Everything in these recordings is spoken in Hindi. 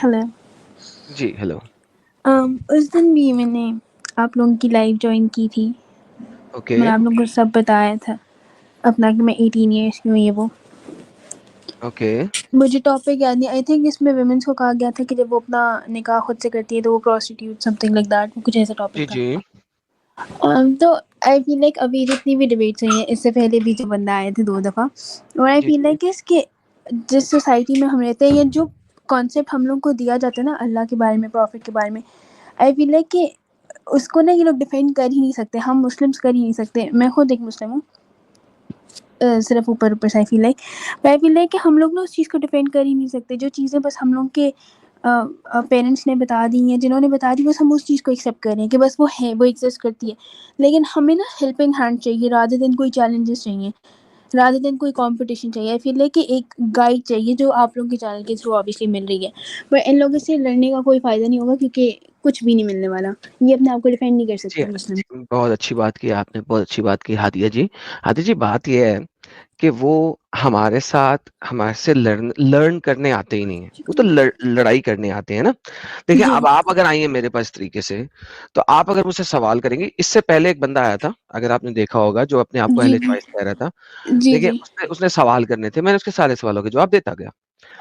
हेलो। जी, हेलो। उस दिन भी मैंने आप लोगों की लाइव जॉइन की थी। ओके, मैंने आप लोगों को सब बताया था अपना कि मैं 18 ईयर्स की हूँ ये वो। ओके। मुझे टॉपिक याद नहीं, आई थिंक इसमें वुमेन्स को कहा गया था कि जब वो अपना निकाह खुद से करती है तो वो प्रोस्टिट्यूट समथिंग लाइक दैट, कुछ ऐसा टॉपिक जी, था। जी। तो आई फील लाइक अभी जितनी भी डिबेट्स हुई हैं, इससे पहले भी जो बंदा आए थे 2 दफ़ा, और आई जी, फील जी। लाइक इसके जिस सोसाइटी में हम रहते हैं या जो कॉन्सेप्ट हम लोग को दिया जाता है ना अल्लाह के बारे में, प्रॉफिट के बारे में, आई फील लाइक कि उसको ना ये लोग डिफेंड कर ही नहीं सकते। हम मुस्लिम्स कर ही नहीं सकते। मैं खुद एक मुस्लिम हूँ, सिर्फ ऊपर ऊपर से आई फील लाइक कि हम लोग ना उस चीज़ को डिफेंड कर ही नहीं सकते। जो चीज़ें बस हम लोग के पेरेंट्स ने बता दी हैं, जिन्होंने बता दी, बस हम उस चीज़ को एक्सेप्ट कर रहे हैं कि बस वो है, वो एग्जिस्ट करती है। लेकिन हमें ना हेल्पिंग हैंड चाहिए रादर देन कोई चैलेंजेस चाहिए, रादर देन कोई कंपटीशन चाहिए। आई फील लाइक कि एक गाइड चाहिए जो आप लोगों के चैनल के थ्रू ऑब्वियसली मिल रही है, पर इन लोगों से लड़ने का कोई फ़ायदा नहीं होगा क्योंकि कुछ भी नहीं मिलने वाला। ये अपने आप को डिफेंड नहीं कर जी, सकते मुस्लिम। जी, बहुत अच्छी बात की आपने, बहुत अच्छी बात की हादिया जी। हादिया जी, बात ये है कि वो हमारे साथ हमारे से लर्न करने आते ही नहीं हैं, वो तो लड़ाई करने आते हैं ना। देखिए, जी अब आप अगर आई हैं मेरे पास इस तरीके से, तो आप अगर मुझसे सवाल करेंगी, इससे पहले एक बंदा आया था, अगर आपने देखा होगा, जो अपने आप को जी अहले जी चॉइस कह रहा था। जी देखिए, जी। उसने उसने सवाल करने थे, मैंने उसके सारे सवालों के जवाब देता गया।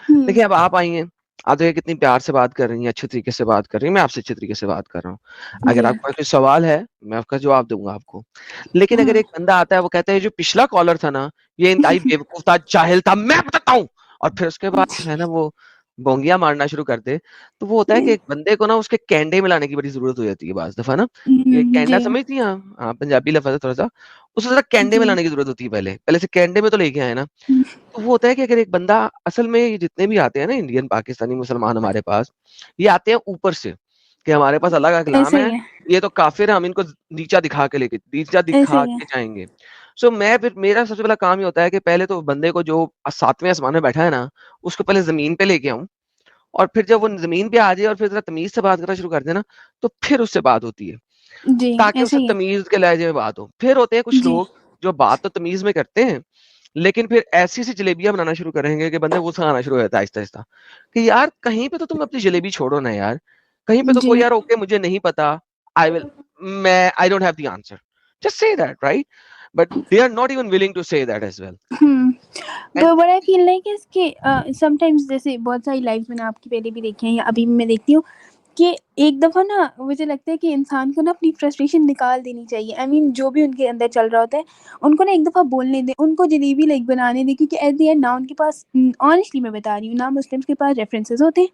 हम्म। देखिए, अब आप आई हैं, आप देखिए कितनी प्यार से बात कर रही हैं, अच्छे तरीके से बात कर रही हैं, मैं आपसे अच्छे तरीके से बात कर रहा हूँ। अगर जी। आपका कोई सवाल है, मैं उसका जवाब दूँगा आपको। लेकिन अगर हाँ। एक बंदा आता है, वो कहता है, "जो पिछला कॉलर था ना, ये इंतहाई बेवकूफ़ था, जाहिल था, मैं बताता हूँ।" और फिर उसके बाद जो है ना, वो बोंगियाँ मारना शुरू कर दे, तो वो होता है कि एक बंदे को ना उसके कैंडे में लाने की बड़ी ज़रूरत हो जाती है बाज़ दफ़ा ना। ये कैंडा जी समझती हैं आप? हाँ, पंजाबी लफ़्ज़ है थोड़ा-सा। उसे ज़रा कैंडे में जी। लाने की ज़रूरत होती है पहले। पहले से कैंडे में तो लेके आए ना। तो वो होता है कि अगर एक बंदा असल में ये जितने भी आते हैं ना इंडियन, पाकिस्तानी, मुसलमान हमारे पास, ये आते हैं ऊपर से, कि हमारे पास अल्लाह का कलाम ऐसा ही है, है। ये तो काफ़िर है, हम इनको नीचा ऐसा दिखा ही है। के जाएँगे। सो मैं फिर मेरा सबसे पहला काम ये होता है कि पहले तो बंदे को जो 7वें आसमान में बैठा है ना, उसको पहले ज़मीन पे लेके आऊँ, और फिर जब वो ज़मीन पे आ जाए और फिर ज़रा तमीज़ से बात करना शुरू कर दे ना, तो फिर उससे बात होती है, जी ताकि ऐसा उससे ही है। तमीज़ के लहज़े में बात हो। फिर होते हैं कुछ जी। लोग, जो बात तो तमीज़ में करते हैं, लेकिन फिर ऐसी-ऐसी जलेबियाँ बनाना शुरू करेंगे कि बंदे को गुस्सा आना शुरू हो जाता है आहिस्ता-आहिस्ता, कि यार कहीं पे तो तुम अपनी जलेबी छोड़ो ना यार, कहीं पे तो जी। कोई यार ओके मुझे नहीं पता, I will I don't have the answer, just say that right? But they are not even willing to say that as well. Hmm. And but what I feel like is कि समटाइम्स जैसे बहुत सारी लाइव्स मैंने आपकी पहले भी देखी हैं या अभी भी मैं देखती हूँ कि एक दफ़ा ना मुझे लगता है कि इंसान को ना अपनी फ्रस्ट्रेशन निकाल देनी चाहिए। आई मीन जो भी उनके अंदर चल रहा होता है, उनको ना एक दफ़ा बोलने दें, उनको जलेबी लाइक बनाने दें, क्योंकि एट द एंड ना उनके पास ऑनेस्टली मैं बता रही हूँ, ना मुस्लिम्स के पास रेफरेंसेस होते हैं,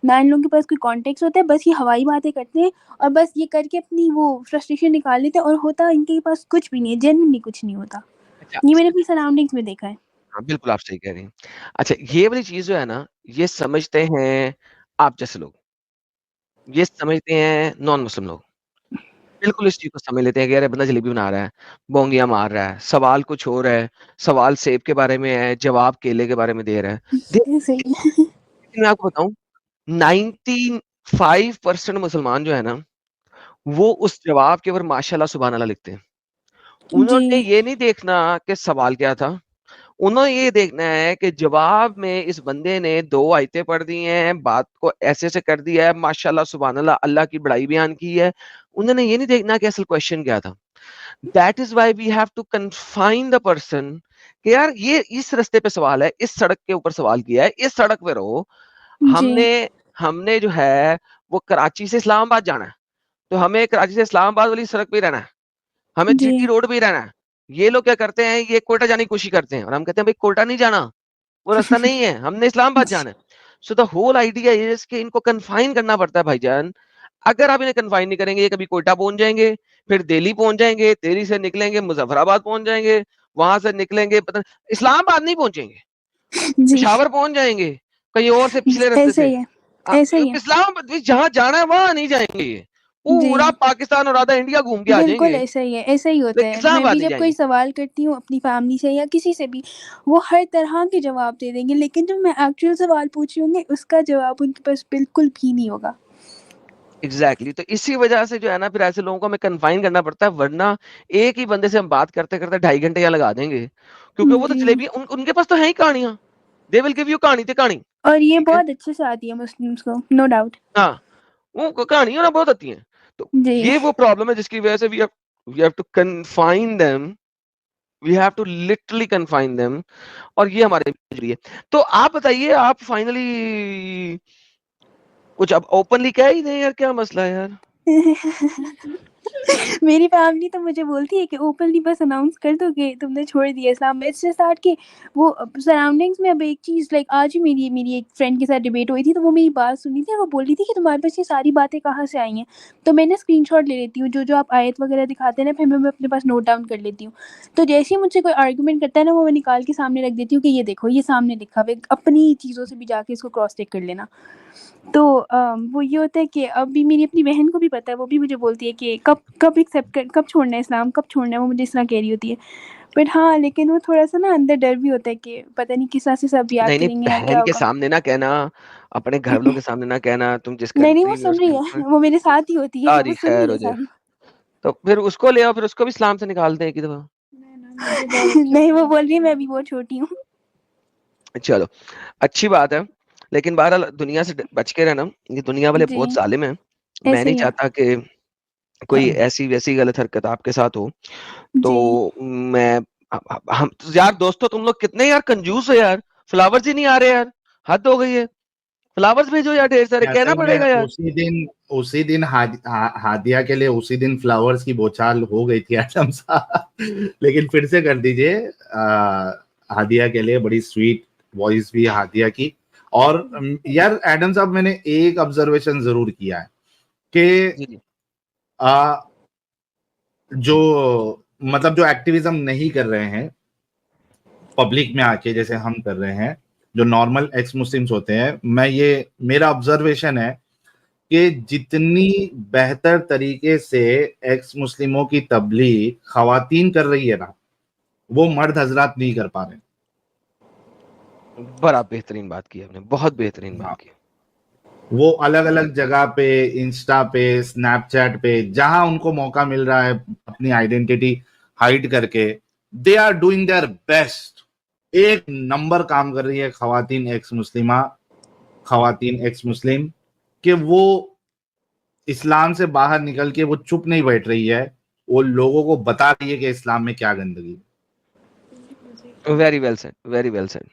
ना इन लोगों के पास कोई कॉन्टेक्स्ट होता है, बस ये हवाई बातें करते हैं और बस ये करके अपनी वो फ्रस्ट्रेशन निकाल लेते हैं और होता इनके पास कुछ भी नहीं है, जेन्युइनली कुछ नहीं होता। अच्छा, ये मैंने अपनी सराउंडिंग्स में देखा है। हाँ, बिल्कुल आप सही कह रही हैं। अच्छा, ये वाली चीज़ जो है ना, ये समझते हैं आप जैसे लोग, ये समझते हैं नॉन मुस्लिम लोग। बिल्कुल इस चीज़ को समझ लेते हैं कि यार ये बंदा जलेबी बना रहा है, बोंगियाँ मार रहा है, सवाल कुछ और है, सवाल सेब के बारे में है, जवाब केले के बारे में दे रहा है। ऐसे ही है। देखिए मैं आपको बताऊँ, 95% मुसलमान जो है ना, वो उस जवाब के ऊपर माशाअल्लाह सुभान अल्लाह लिखते हैं। जी। उन्होंने ये नहीं देखना कि सवाल क्या था, उन्हें ये देखना है कि जवाब में इस बंदे ने 2 आयतें पढ़ दी हैं, बात को ऐसे-ऐसे कर दिया है, माशाअल्लाह सुभान अल्लाह, अल्लाह की बड़ाई बयान की है। उन्होंने ये नहीं देखना कि असल क्वेश्चन क्या था। That is why we have to confine the person कि यार ये इस रास्ते पे सवाल है, इस सड़क के ऊपर सवाल किया है, इस सड़क पे रहो। जी। हमने हमने जो है वो कराची से इस्लामाबाद जाना है, तो हमें कराची से इस्लामाबाद वाली सड़क पे ही रहना है, हमें जी। जीटी रोड पे ही रहना है। ये लोग क्या करते हैं, ये कोयटा जाने की कोशिश करते हैं और हम कहते हैं भाई कोयटा नहीं जाना, वो रास्ता नहीं है, हमने इस्लामाबाद जाना है। So the whole idea is कि इनको कन्फाइन करना पड़ता है भाईजान। अगर आप इन्हें कन्फाइन नहीं करेंगे, ये कभी कोयटा पहुँच जाएँगे, फिर दिल्ली पहुँच जाएँगे, दिल्ली से निकलेंगे मुज़फ़्फ़राबाद पहुँच जाएँगे, वहाँ से निकलेंगे पता इस्लामाबाद नहीं पहुँचेंगे, जी। पेशावर पहुँच जाएँगे, कहीं और से पिछले रास्ते ऐसा से। ही है। ऐसा ही है। इस्लामाबाद भी जहाँ जाना है वहाँ नहीं जाएँगे ये, पूरा जी। पाकिस्तान और आधा इंडिया घूम के आ बिल्कुल जाएँगे, ऐसा ही है, ऐसा ही होता लेकिन है। मैं इस्लामाबाद भी नहीं जब कोई जाएँगे। सवाल करती हूँ अपनी फैमिली से या किसी से भी, वो हर तरह के जवाब दे देंगे, लेकिन जब मैं एक्चुअल सवाल पूछ रही होंगी, उसका जवाब उनके पास बिल्कुल भी नहीं होगा। एग्ज़ैक्टली, तो इसी वजह से जो है ना फिर ऐसे लोगों को हमें कन्फाइन करना पड़ता है, वरना एक ही बंदे से हम बात करते-करते 2.5 घंटे यहाँ लगा देंगे। क्योंकि वो तो जी। जलेबी उनके पास तो है ही कहानियाँ। दे विल गिव यू कहानी ते कहानी। और ये ठीक है? बहुत अच्छे से आती है मुस्लिम्स को, नो डाउट। हाँ, वो कहानियाँ ना बहुत आती हैं। तो जी। ये वो प्रॉब्लम है जिसकी वजह से we have to confine them, we have to literally confine them, और ये हमारे लिए। तो आप बताइए, आप फाइनली कुछ अब ओपनली कह ही दें यार, क्या मसला है यार? मेरी फैमिली तो मुझे बोलती है कि ओपनली बस अनाउंस कर दो कि तुमने छोड़ दिया इस्लाम। इट्स जस्ट दैट कि वो सराउंडिंग्स में अब एक चीज़ लाइक आज ही मेरी मेरी एक फ्रेंड के साथ डिबेट हुई थी, तो वो मेरी बात सुनी थी और वो बोल रही थी कि तुम्हारे पास ये सारी बातें कहाँ से आई हैं। तो मैंने स्क्रीनशॉट ले लेती हूँ, जो आप आयत वगैरह दिखाते हैं ना, फिर मैं अपने पास नोट डाउन कर लेती हूँ। तो जैसे ही मुझसे कोई आर्गुमेंट करता है ना, वो मैं निकाल के सामने रख देती हूँ कि ये देखो, ये सामने लिखा हुआ है, अपनी चीज़ों से भी जाके इसको क्रॉस चेक कर लेना। तो वो ये होता है कि अभी मेरी अपनी बहन को भी पता है, वो भी मुझे बोलती है कि कब कब एक्सेप्ट कर, कब छोड़ना है इस्लाम, कब छोड़ना है, वो मुझे इस तरह कह रही होती है। बट हाँ, लेकिन वो थोड़ा-सा ना अंदर डर भी होता है कि पता नहीं किस तरह से सब नहीं, रिएक्ट नहीं, करेंगे या क्या बहन के होगा। सामने ना कहना, अपने घरवालों के सामने ना कहना, तुम जिस नहीं, नहीं, वो कंट्री में सुन उस रही कंट्री है, में वो मेरे साथ ही होती है, वो सारी सुन खैर रही हो है जाए। सारी। तो फिर उसको ले आओ, फिर उसको भी इस्लाम से निकाल दें एक ही दफ़ा। नहीं, वो बोल रही है मैं अभी बहुत छोटी हूँ। चलो, अच्छी बात है। लेकिन बहरहाल दुनिया से ड बच के रहना, ये दुनिया वाले जी, बहुत ज़ालिम हैं। मैं ऐसे नहीं ही है। चाहता कि कोई ऐसी-वैसी गलत हरकत आपके साथ हो। तो जी। मैं हम यार दोस्तों, तुम लोग कितने यार कंजूस हो यार, फ्लावर्स ही नहीं आ रहे यार, हद हो गई है। फ्लावर्स भेजो यार ढेर सारे, कहना असल में पड़ेगा यार। उसी दिन हादिया के लिए उसी दिन फ्लावर्स की बौछार हो गई थी आजम साहब। लेकिन फिर से कर दीजिए, हादिया के लिए बड़ी स्वीट वॉइस भी हादिया की। और यार एडम साहब, मैंने एक ऑब्जर्वेशन जरूर किया है कि जी, जी। आ, जो मतलब जो एक्टिविज्म नहीं कर रहे हैं पब्लिक में आके, जैसे हम कर रहे हैं, जो नॉर्मल एक्स मुस्लिम्स होते हैं, मैं ये मेरा ऑब्जर्वेशन है कि जितनी बेहतर तरीके से एक्स मुस्लिमों की तबलीग खवातीन कर रही है ना, वो मर्द हजरात नहीं कर पा रहे। बड़ा बेहतरीन बात की आपने, बहुत बेहतरीन बात हाँ, की। वो अलग अलग जगह पे, इंस्टा पे, स्नैपचैट पे, जहां उनको मौका मिल रहा है अपनी आइडेंटिटी हाइड करके, they are doing their best. एक नंबर काम कर रही है खवातीन एक्स मुस्लिमा, खवातीन एक्स मुस्लिम, कि वो इस्लाम से बाहर निकल के वो चुप नहीं बैठ रही है, वो लोगों को बता रही है कि इस्लाम में क्या गंदगी है। Very well said, very well said,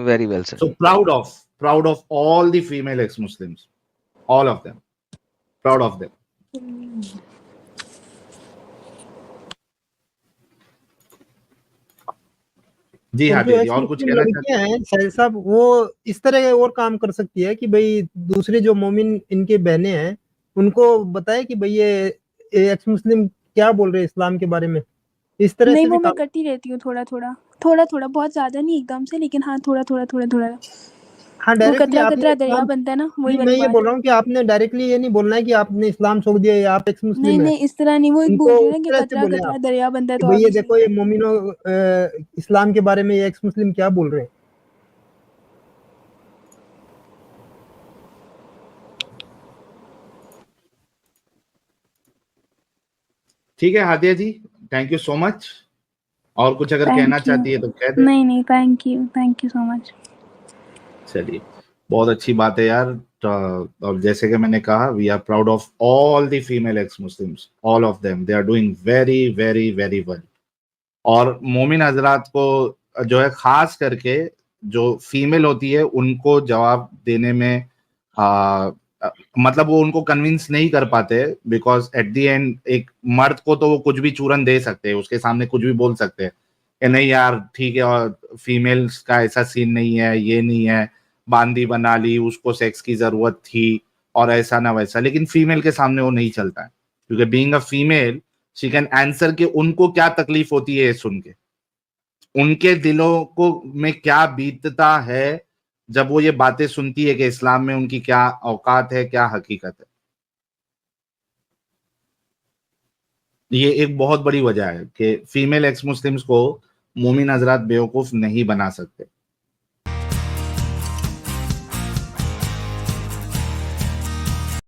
very well said. So proud of all the female ex Muslims, all of them, proud of them. जी और हाँ जो जी, एक्स और कुछ मुस्लिम कहना चाहते लड़कियां हैं साहिल साहब, वो इस तरह और काम कर सकती है कि भाई दूसरे जो मोमिन इनके बहनें हैं उनको बताए कि भाई ये एक्स मुस्लिम क्या बोल रहे हैं इस्लाम के बारे में, इस तरह नहीं, से भी वो मैं काम। करती रहती हूँ थोड़ा-थोड़ा, थोड़ा-थोड़ा, बहुत ज़्यादा नहीं एकदम से, लेकिन हाँ, थोड़ा-थोड़ा, थोड़ा-थोड़ा। हाँ, वो डायरेक्टली आपने कतरा-कतरा दरिया इस्लाम, बनता है ना, वही नहीं मैं वाली ये बात। बोल रहा हूँ कि आपने डायरेक्टली ये नहीं बोलना है कि आपने इस्लाम छोड़ दिया या आप एक्स नहीं, मुस्लिम है। नहीं, इस तरह नहीं, वो एक बोल उनको रही हूँ उस ना कि तरह से बोले कतरा-कतरा आप दरिया बनता है, कि तो भाई ये ऑब्वियसली। देखो ये मोमिनो इस्लाम के बारे में ये एक्स मुस्लिम क्या बोल रहे हैं। ठीक है हादिया जी, थैंक यू सो मच। और कुछ अगर कहना थैंक यू। चाहती है तो कह दे। नहीं, नहीं, थैंक यू सो मच। चलिए, बहुत अच्छी बात है यार। और जैसे कि मैंने कहा, we are proud of all the female ex Muslims, all of them, they are doing very very very well. और मोमिन हजरात को जो है, खास करके जो फीमेल होती है उनको जवाब देने में मतलब वो उनको कन्विंस नहीं कर पाते, बिकॉज एट द एंड एक मर्द को तो वो कुछ भी चूरन दे सकते हैं, उसके सामने कुछ भी बोल सकते हैं कि नहीं यार ठीक है, और फीमेल्स का ऐसा सीन नहीं है, ये नहीं है, बांदी बना ली, उसको सेक्स की जरूरत थी, और ऐसा ना वैसा। लेकिन फीमेल के सामने वो नहीं चलता है, क्योंकि being a female she can answer कि उनको क्या तकलीफ होती है ये सुन के, उनके दिलों को में क्या बीतता है जब वो ये बातें सुनती है कि इस्लाम में उनकी क्या औकात है, क्या हकीकत है। ये एक बहुत बड़ी वजह है कि फीमेल एक्स मुस्लिम्स को मोमिन हजरात बेवकूफ नहीं बना सकते।